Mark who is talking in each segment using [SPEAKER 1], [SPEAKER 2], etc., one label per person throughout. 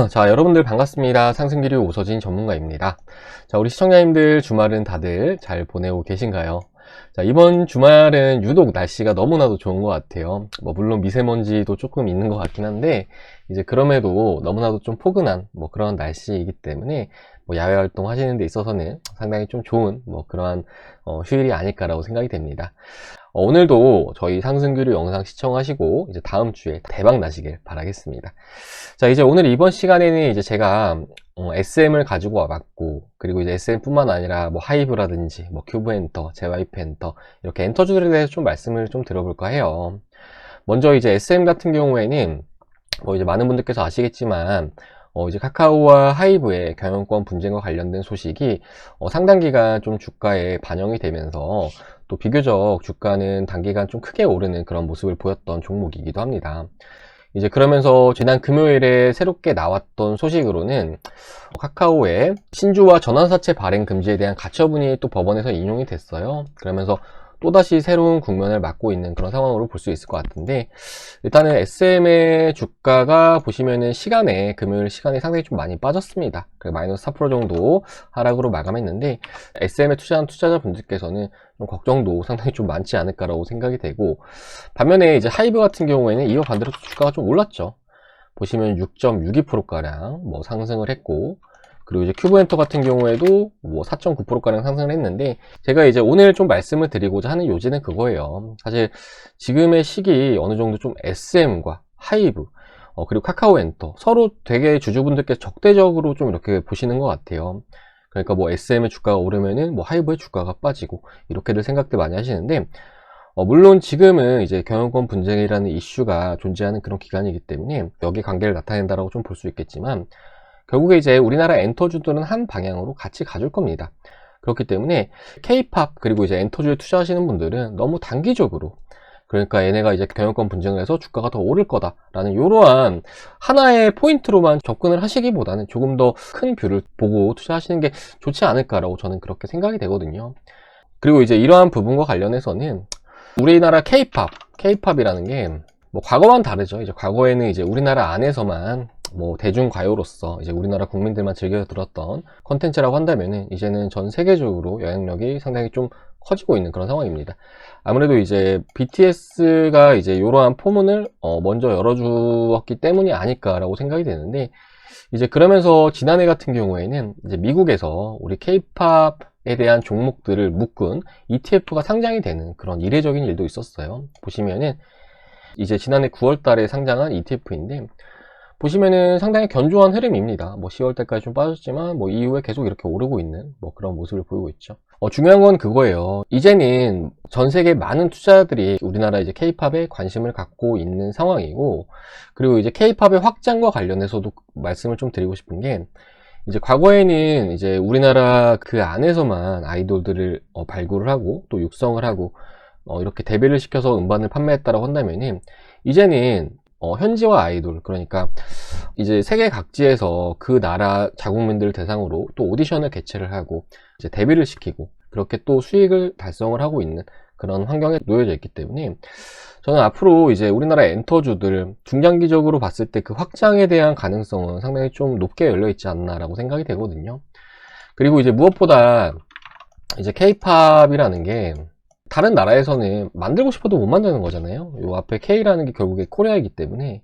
[SPEAKER 1] 자, 여러분들 반갑습니다. 상승기류 오서진 전문가입니다. 자, 우리 시청자님들 주말은 다들 잘 보내고 계신가요? 자, 이번 주말은 유독 날씨가 너무나도 좋은 것 같아요. 물론 미세먼지도 조금 있는 것 같긴 한데, 이제 그럼에도 너무나도 좀 포근한 그런 날씨이기 때문에 야외 활동 하시는 데 있어서는 상당히 좀 좋은 그러한 휴일이 아닐까라고 생각이 됩니다. 오늘도 저희 상승교류 영상 시청하시고 이제 다음 주에 대박 나시길 바라겠습니다. 자, 이제 오늘 이번 시간에는 이제 제가 SM을 가지고 와봤고, 그리고 이제 SM 뿐만 아니라 하이브라든지 큐브 엔터, JYP 엔터, 이렇게 엔터주들에 대해서 좀 말씀을 좀 들어볼까 해요. 먼저 이제 SM 같은 경우에는 이제 많은 분들께서 아시겠지만 이제 카카오와 하이브의 경영권 분쟁과 관련된 소식이 상당 기간 좀 주가에 반영이 되면서 또 비교적 주가는 단기간 좀 크게 오르는 그런 모습을 보였던 종목이기도 합니다. 이제 그러면서 지난 금요일에 새롭게 나왔던 소식으로는 카카오의 신주와 전환사채 발행 금지에 대한 가처분이 또 법원에서 인용이 됐어요. 그러면서 또다시 새로운 국면을 맞고 있는 그런 상황으로 볼 수 있을 것 같은데, 일단은 SM의 주가가 보시면은 금요일 시간에 상당히 좀 많이 빠졌습니다. 마이너스 4% 정도 하락으로 마감했는데, SM에 투자한 투자자분들께서는 좀 걱정도 상당히 좀 많지 않을까라고 생각이 되고, 반면에 이제 하이브 같은 경우에는 이와 반대로 주가가 좀 올랐죠. 보시면 6.62%가량 상승을 했고, 그리고 이제 큐브엔터 같은 경우에도 4.9%가량 상승을 했는데, 제가 이제 오늘 좀 말씀을 드리고자 하는 요지는 그거예요. 사실 지금의 시기 어느 정도 좀 SM과 하이브, 그리고 카카오엔터 서로 되게 주주분들께서 적대적으로 좀 이렇게 보시는 것 같아요. 그러니까 SM의 주가가 오르면은 하이브의 주가가 빠지고, 이렇게들 생각들 많이 하시는데, 물론 지금은 이제 경영권 분쟁이라는 이슈가 존재하는 그런 기간이기 때문에 여기 관계를 나타낸다라고 좀 볼 수 있겠지만, 결국에 이제 우리나라 엔터주들은 한 방향으로 같이 가줄 겁니다. 그렇기 때문에 K-팝 그리고 이제 엔터주에 투자하시는 분들은 너무 단기적으로, 그러니까 얘네가 이제 경영권 분쟁을 해서 주가가 더 오를 거다라는 이러한 하나의 포인트로만 접근을 하시기보다는 조금 더 큰 뷰를 보고 투자하시는 게 좋지 않을까라고 저는 그렇게 생각이 되거든요. 그리고 이제 이러한 부분과 관련해서는 우리나라 K-팝이라는 게 과거와는 다르죠. 이제 과거에는 이제 우리나라 안에서만 대중가요로서 이제 우리나라 국민들만 즐겨 들었던 컨텐츠라고 한다면은, 이제는 전 세계적으로 영향력이 상당히 좀 커지고 있는 그런 상황입니다. 아무래도 이제 BTS가 이제 이러한 포문을 먼저 열어주었기 때문이 아닐까라고 생각이 되는데, 이제 그러면서 지난해 같은 경우에는 이제 미국에서 우리 K-팝에 대한 종목들을 묶은 ETF가 상장이 되는 그런 이례적인 일도 있었어요. 보시면은 이제 지난해 9월 달에 상장한 ETF인데, 보시면은 상당히 견조한 흐름입니다. 10월 달까지 좀 빠졌지만 이후에 계속 이렇게 오르고 있는 그런 모습을 보이고 있죠. 중요한 건 그거예요. 이제는 전 세계 많은 투자자들이 우리나라 이제 K-팝에 관심을 갖고 있는 상황이고, 그리고 이제 K-팝의 확장과 관련해서도 말씀을 좀 드리고 싶은 게, 이제 과거에는 이제 우리나라 그 안에서만 아이돌들을 발굴을 하고 또 육성을 하고 이렇게 데뷔를 시켜서 음반을 판매했다라고 한다면은, 이제는 현지화 아이돌, 그러니까 이제 세계 각지에서 그 나라 자국민들을 대상으로 또 오디션을 개최를 하고 이제 데뷔를 시키고, 그렇게 또 수익을 달성을 하고 있는 그런 환경에 놓여져 있기 때문에, 저는 앞으로 이제 우리나라 엔터주들 중장기적으로 봤을 때 그 확장에 대한 가능성은 상당히 좀 높게 열려 있지 않나라고 생각이 되거든요. 그리고 이제 무엇보다 이제 K-팝이라는 게 다른 나라에서는 만들고 싶어도 못 만드는 거잖아요. 요 앞에 K라는 게 결국에 코리아이기 때문에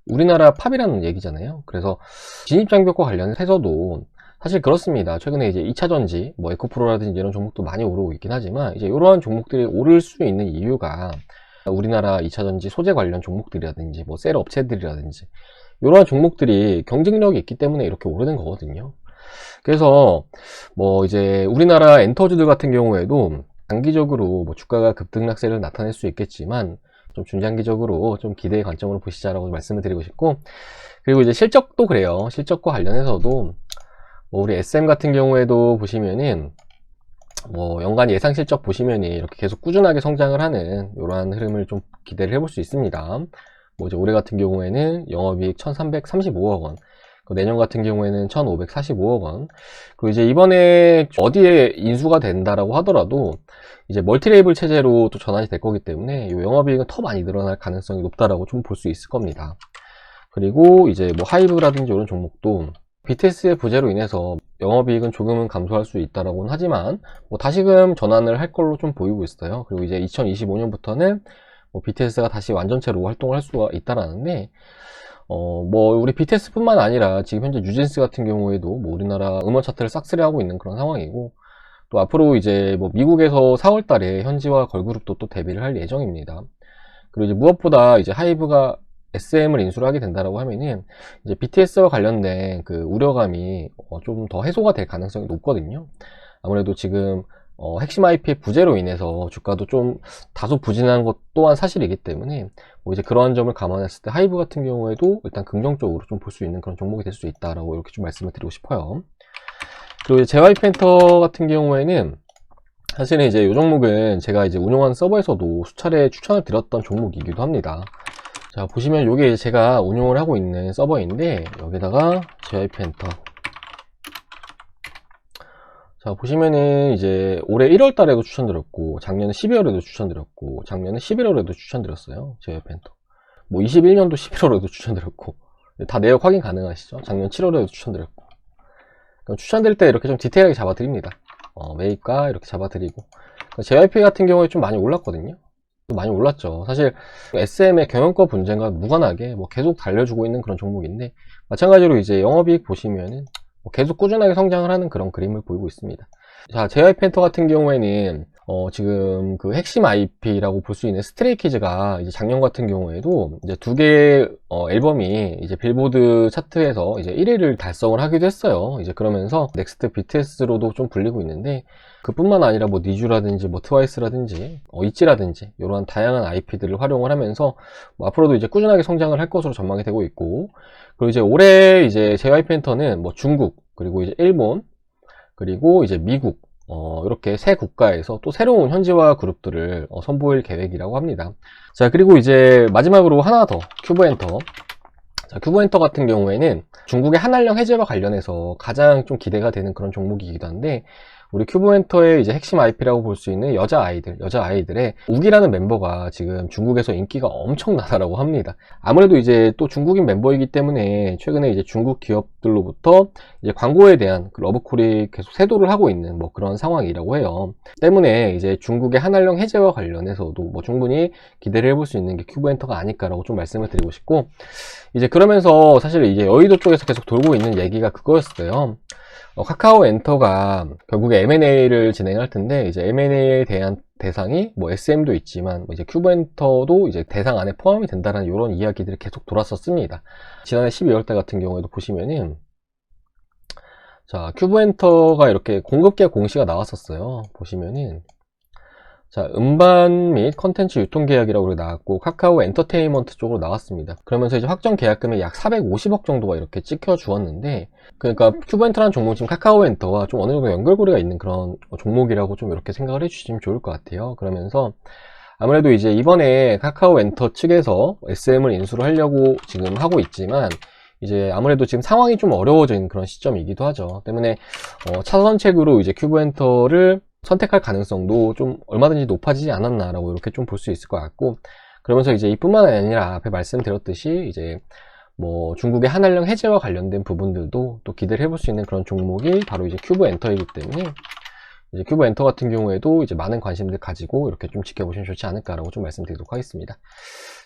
[SPEAKER 1] 우리나라 팝이라는 얘기잖아요. 그래서 진입장벽과 관련해서도 사실 그렇습니다. 최근에 이제 2차전지, 에코프로라든지 이런 종목도 많이 오르고 있긴 하지만, 이제 이러한 종목들이 오를 수 있는 이유가 우리나라 2차전지 소재 관련 종목들이라든지 셀 업체들이라든지 이러한 종목들이 경쟁력이 있기 때문에 이렇게 오르는 거거든요. 그래서 이제 우리나라 엔터주들 같은 경우에도 단기적으로 주가가 급등락세를 나타낼 수 있겠지만, 좀 중장기적으로 좀 기대의 관점으로 보시자라고 말씀을 드리고 싶고, 그리고 이제 실적도 그래요. 실적과 관련해서도 우리 SM 같은 경우에도 보시면은 연간 예상 실적 보시면은 이렇게 계속 꾸준하게 성장을 하는 이러한 흐름을 좀 기대를 해볼 수 있습니다. 이제 올해 같은 경우에는 영업이익 1335억 원, 내년 같은 경우에는 1545억 원, 그리고 이제 이번에 어디에 인수가 된다라고 하더라도 이제 멀티레이블 체제로 또 전환이 될 거기 때문에 이 영업이익은 더 많이 늘어날 가능성이 높다라고 좀 볼 수 있을 겁니다. 그리고 이제 뭐 하이브라든지 이런 종목도 BTS의 부재로 인해서 영업이익은 조금은 감소할 수 있다라고는 하지만 뭐 다시금 전환을 할 걸로 좀 보이고 있어요. 그리고 이제 2025년부터는 뭐 BTS가 다시 완전체로 활동을 할 수가 있다라는데 뭐 우리 BTS뿐만 아니라 지금 현재 뉴진스 같은 경우에도 뭐 우리나라 음원 차트를 싹쓸이하고 있는 그런 상황이고, 또 앞으로 이제 뭐 미국에서 4월 달에 현지와 걸그룹도 또 데뷔를 할 예정입니다. 그리고 이제 무엇보다 이제 하이브가 SM을 인수를 하게 된다라고 하면은 이제 BTS와 관련된 그 우려감이 좀 더 해소가 될 가능성이 높거든요. 아무래도 지금 핵심 IP의 부재로 인해서 주가도 좀 다소 부진한 것 또한 사실이기 때문에 뭐 이제 그러한 점을 감안했을 때 하이브 같은 경우에도 일단 긍정적으로 좀 볼 수 있는 그런 종목이 될 수 있다라고 이렇게 좀 말씀을 드리고 싶어요. 그리고 이제 JYP엔터 같은 경우에는 사실은 이제 이 종목은 제가 이제 운영하는 서버에서도 수차례 추천을 드렸던 종목이기도 합니다. 자, 보시면 이게 제가 운영을 하고 있는 서버인데 여기다가 JYP엔터, 자 보시면은 이제 올해 1월 달에도 추천드렸고 작년에 12월에도 추천드렸고 작년에 11월에도 추천드렸어요. JYP엔터 뭐 21년도 11월에도 추천드렸고 다 내역 확인 가능하시죠. 작년 7월에도 추천드렸고, 그럼 추천드릴 때 이렇게 좀 디테일하게 잡아드립니다. 매입가 이렇게 잡아드리고, JYP 같은 경우에 좀 많이 올랐거든요. 많이 올랐죠. 사실 SM의 경영권 분쟁과 무관하게 뭐 계속 달려주고 있는 그런 종목인데, 마찬가지로 이제 영업이익 보시면은 뭐 계속 꾸준하게 성장을 하는 그런 그림을 보이고 있습니다. 자, JYP엔터 같은 경우에는 지금 그 핵심 IP라고 볼 수 있는 스트레이키즈가 이제 작년 같은 경우에도 이제 두 개의 앨범이 이제 빌보드 차트에서 이제 1위를 달성을 하기도 했어요. 이제 그러면서 넥스트 BTS로도 좀 불리고 있는데, 그뿐만 아니라 뭐 니쥬라든지 뭐 트와이스라든지 이치라든지 이러한 다양한 IP들을 활용을 하면서 뭐 앞으로도 이제 꾸준하게 성장을 할 것으로 전망이 되고 있고, 그리고 이제 올해 이제 JYP엔터는 뭐 중국, 그리고 이제 일본, 그리고 이제 미국, 이렇게 세 국가에서 또 새로운 현지화 그룹들을 선보일 계획이라고 합니다. 자, 그리고 이제 마지막으로 하나 더, 큐브엔터. 자, 큐브엔터 같은 경우에는 중국의 한알령 해제와 관련해서 가장 좀 기대가 되는 그런 종목이기도 한데, 우리 큐브엔터의 이제 핵심 IP라고 볼 수 있는 여자아이들의 우기라는 멤버가 지금 중국에서 인기가 엄청나다라고 합니다. 아무래도 이제 또 중국인 멤버이기 때문에 최근에 이제 중국 기업들로부터 이제 광고에 대한 그 러브콜이 계속 세도를 하고 있는 뭐 그런 상황이라고 해요. 때문에 이제 중국의 한알령 해제와 관련해서도 뭐 충분히 기대를 해볼 수 있는 게 큐브엔터가 아닐까라고 좀 말씀을 드리고 싶고, 이제 그러면서 사실 이제 여의도 쪽에서 계속 돌고 있는 얘기가 그거였어요. 카카오 엔터가 결국에 M&A를 진행할 텐데, 이제 M&A에 대한 대상이 뭐 SM도 있지만 이제 큐브엔터도 이제 대상 안에 포함이 된다는 이런 이야기들이 계속 돌았었습니다. 지난해 12월 달 같은 경우에도 보시면은, 자, 큐브엔터가 이렇게 공급계약 공시가 나왔었어요. 보시면은, 자, 음반 및 컨텐츠 유통계약이라고 나왔고, 카카오 엔터테인먼트 쪽으로 나왔습니다. 그러면서 이제 확정 계약금의 약 450억 정도가 이렇게 찍혀 주었는데, 그러니까 큐브엔터라는 종목은 지금 카카오 엔터와 좀 어느 정도 연결고리가 있는 그런 종목이라고 좀 이렇게 생각을 해주시면 좋을 것 같아요. 그러면서 아무래도 이제 이번에 카카오 엔터 측에서 SM을 인수를 하려고 지금 하고 있지만, 이제 아무래도 지금 상황이 좀 어려워진 그런 시점이기도 하죠. 때문에 차선책으로 이제 큐브엔터를 선택할 가능성도 좀 얼마든지 높아지지 않았나라고 이렇게 좀 볼 수 있을 것 같고, 그러면서 이제 이뿐만 아니라 앞에 말씀드렸듯이 이제 뭐 중국의 한알령 해제와 관련된 부분들도 또 기대를 해볼 수 있는 그런 종목이 바로 이제 큐브엔터이기 때문에, 이제 큐브엔터 같은 경우에도 이제 많은 관심들 가지고 이렇게 좀 지켜보시면 좋지 않을까라고 좀 말씀드리도록 하겠습니다.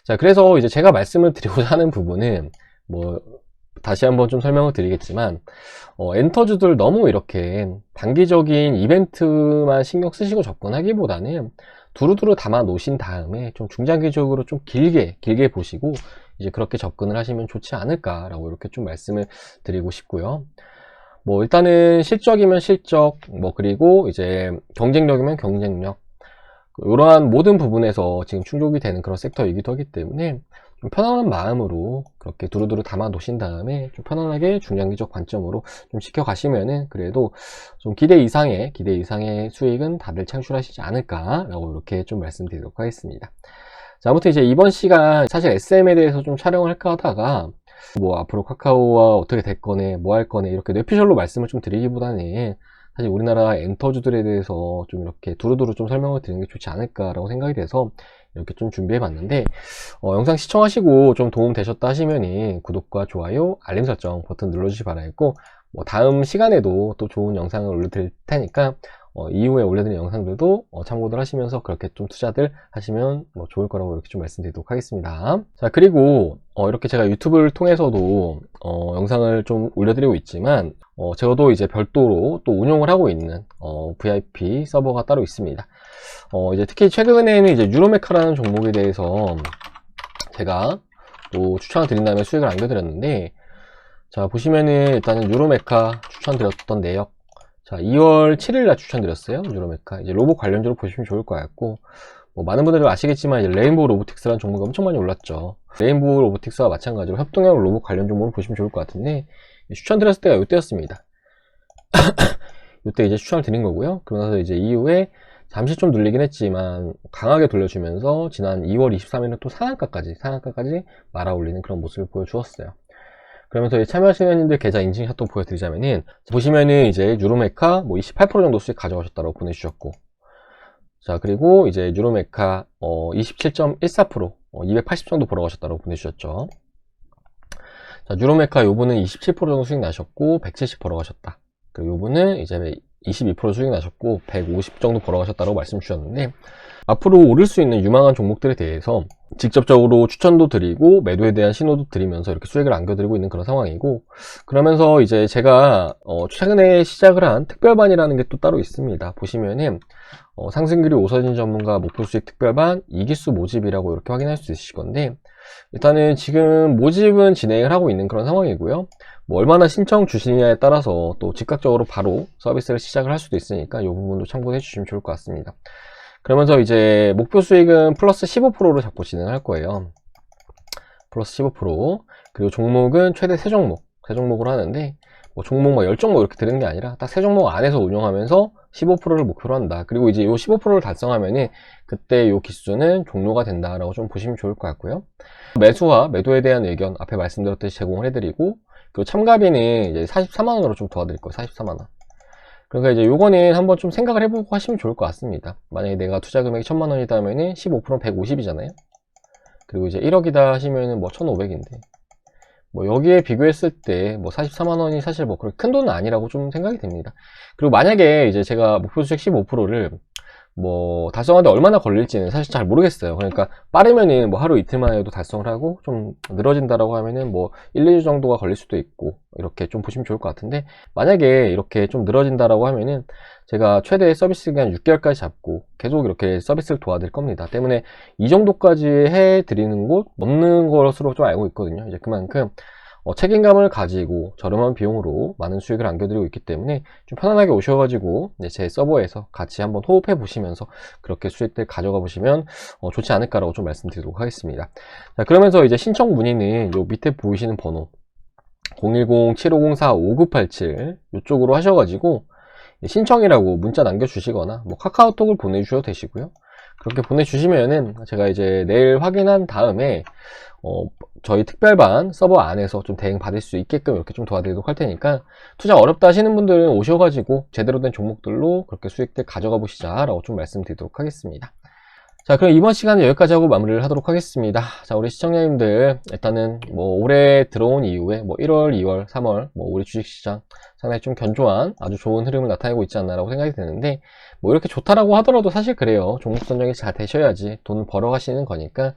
[SPEAKER 1] 자, 그래서 이제 제가 말씀을 드리고자 하는 부분은 뭐 다시 한번 좀 설명을 드리겠지만, 엔터주들 너무 이렇게 단기적인 이벤트만 신경 쓰시고 접근하기보다는 두루두루 담아 놓으신 다음에 좀 중장기적으로 좀 길게 보시고 이제 그렇게 접근을 하시면 좋지 않을까라고 이렇게 좀 말씀을 드리고 싶고요. 뭐 일단은 실적이면 실적, 뭐 그리고 이제 경쟁력이면 경쟁력, 이러한 모든 부분에서 지금 충족이 되는 그런 섹터이기도 하기 때문에 좀 편안한 마음으로 그렇게 두루두루 담아 놓으신 다음에 좀 편안하게 중장기적 관점으로 좀 지켜가시면은 그래도 좀 기대 이상의 수익은 다들 창출하시지 않을까라고 이렇게 좀 말씀드리도록 하겠습니다. 자, 아무튼 이제 이번 시간 사실 SM에 대해서 좀 촬영을 할까 하다가 뭐 앞으로 카카오와 어떻게 될 거네, 뭐 할 거네 이렇게 뇌피셜로 말씀을 좀 드리기보다는 사실 우리나라 엔터주들에 대해서 좀 이렇게 두루두루 좀 설명을 드리는 게 좋지 않을까라고 생각이 돼서 이렇게 좀 준비해 봤는데, 영상 시청하시고 좀 도움 되셨다 하시면은 구독과 좋아요, 알림 설정 버튼 눌러주시기 바라겠고, 다음 시간에도 또 좋은 영상을 올려드릴 테니까 이후에 올려드린 영상들도 참고들 하시면서 그렇게 좀 투자들 하시면 좋을 거라고 이렇게 좀 말씀드리도록 하겠습니다. 자, 그리고 이렇게 제가 유튜브를 통해서도 영상을 좀 올려드리고 있지만 저도 이제 별도로 또 운영을 하고 있는 VIP 서버가 따로 있습니다. 이제 특히 최근에는 이제 유로메카라는 종목에 대해서 제가 또 추천을 드린 다음에 수익을 안겨드렸는데, 자, 보시면은 일단은 유로메카 추천드렸던 내역, 자, 2월 7일날 추천드렸어요. 유로메카. 이제 로봇 관련주로 보시면 좋을 것 같고, 많은 분들이 아시겠지만 이제 레인보우 로보틱스라는 종목이 엄청 많이 올랐죠. 레인보우 로보틱스와 마찬가지로 협동형 로봇 관련 종목을 보시면 좋을 것 같은데, 추천드렸을 때가 이때였습니다. 이때 이제 추천을 드린 거고요. 그러면서 이제 이후에 잠시 좀 눌리긴 했지만 강하게 돌려주면서 지난 2월 23일은 또 상한가까지 말아 올리는 그런 모습을 보여주었어요. 그러면서 참여하시는 분들 계좌 인증샷도 보여드리자면은, 보시면은 이제 유로메카 28% 정도 수익 가져가셨다고 보내주셨고, 자, 그리고 이제 유로메카 27.14% 280 정도 벌어가셨다고 보내주셨죠. 자, 유로메카 요분은 27% 정도 수익 나셨고 170 벌어가셨다. 그리고 요분은 이제 22% 수익 나셨고 150 정도 벌어가셨다고 말씀 주셨는데, 앞으로 오를 수 있는 유망한 종목들에 대해서 직접적으로 추천도 드리고 매도에 대한 신호도 드리면서 이렇게 수익을 안겨드리고 있는 그런 상황이고, 그러면서 이제 제가 최근에 시작을 한 특별반이라는 게 또 따로 있습니다. 보시면은 상승률이 오서진 전문가 목표 수익 특별반 2기수 모집이라고 이렇게 확인할 수 있으실 건데, 일단은 지금 모집은 진행을 하고 있는 그런 상황이고요. 얼마나 신청 주시느냐에 따라서 또 즉각적으로 바로 서비스를 시작을 할 수도 있으니까 이 부분도 참고해 주시면 좋을 것 같습니다. 그러면서 이제 목표 수익은 플러스 15%로 잡고 진행할 거예요. 플러스 15%. 그리고 종목은 최대 3종목으로 하는데, 종목 10종목 이렇게 드는 게 아니라 딱 3종목 안에서 운영하면서 15%를 목표로 한다. 그리고 이제 이 15%를 달성하면은 그때 이 기수는 종료가 된다라고 좀 보시면 좋을 것 같고요. 매수와 매도에 대한 의견 앞에 말씀드렸듯이 제공을 해드리고, 그리고 참가비는 이제 44만원으로 좀 도와드릴 거예요. 44만원. 그러니까 이제 요거는 한번 좀 생각을 해보고 하시면 좋을 것 같습니다. 만약에 내가 투자 금액이 1000만원이다 하면은 15%는 150이잖아요. 그리고 이제 1억이다 하시면은 1500인데, 여기에 비교했을 때 44만원이 사실 그렇게 큰 돈은 아니라고 좀 생각이 됩니다. 그리고 만약에 이제 제가 목표 수익 15%를 달성하는데 얼마나 걸릴지는 사실 잘 모르겠어요. 그러니까 빠르면은 하루 이틀만 해도 달성을 하고, 좀 늘어진다라고 하면은 1, 2주 정도가 걸릴 수도 있고, 이렇게 좀 보시면 좋을 것 같은데, 만약에 이렇게 좀 늘어진다라고 하면은 제가 최대 서비스 기간 6개월까지 잡고 계속 이렇게 서비스를 도와드릴 겁니다. 때문에 이 정도까지 해드리는 곳 없는 것으로 좀 알고 있거든요. 이제 그만큼 책임감을 가지고 저렴한 비용으로 많은 수익을 안겨드리고 있기 때문에 좀 편안하게 오셔가지고 제 서버에서 같이 한번 호흡해 보시면서 그렇게 수익들 가져가 보시면 좋지 않을까라고 좀 말씀드리도록 하겠습니다. 자, 그러면서 이제 신청 문의는 요 밑에 보이시는 번호 010-7504-5987 이쪽으로 하셔가지고 신청이라고 문자 남겨주시거나 카카오톡을 보내주셔도 되시고요. 그렇게 보내주시면은 제가 이제 내일 확인한 다음에 저희 특별반 서버 안에서 좀 대응 받을 수 있게끔 이렇게 좀 도와드리도록 할 테니까, 투자 어렵다 하시는 분들은 오셔가지고 제대로 된 종목들로 그렇게 수익들 가져가 보시자 라고 좀 말씀드리도록 하겠습니다. 자, 그럼 이번 시간은 여기까지 하고 마무리를 하도록 하겠습니다. 자, 우리 시청자님들 일단은 올해 들어온 이후에 1월, 2월, 3월 우리 주식시장 상당히 좀 견조한 아주 좋은 흐름을 나타내고 있지 않나라고 생각이 드는데, 이렇게 좋다라고 하더라도 사실 그래요. 종목 선정이 잘 되셔야지 돈 벌어 가시는 거니까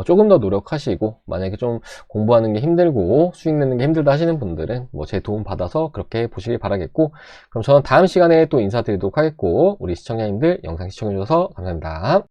[SPEAKER 1] 조금 더 노력하시고, 만약에 좀 공부하는 게 힘들고 수익 내는 게 힘들다 하시는 분들은 제 도움 받아서 그렇게 보시길 바라겠고, 그럼 저는 다음 시간에 또 인사드리도록 하겠고, 우리 시청자님들 영상 시청해주셔서 감사합니다.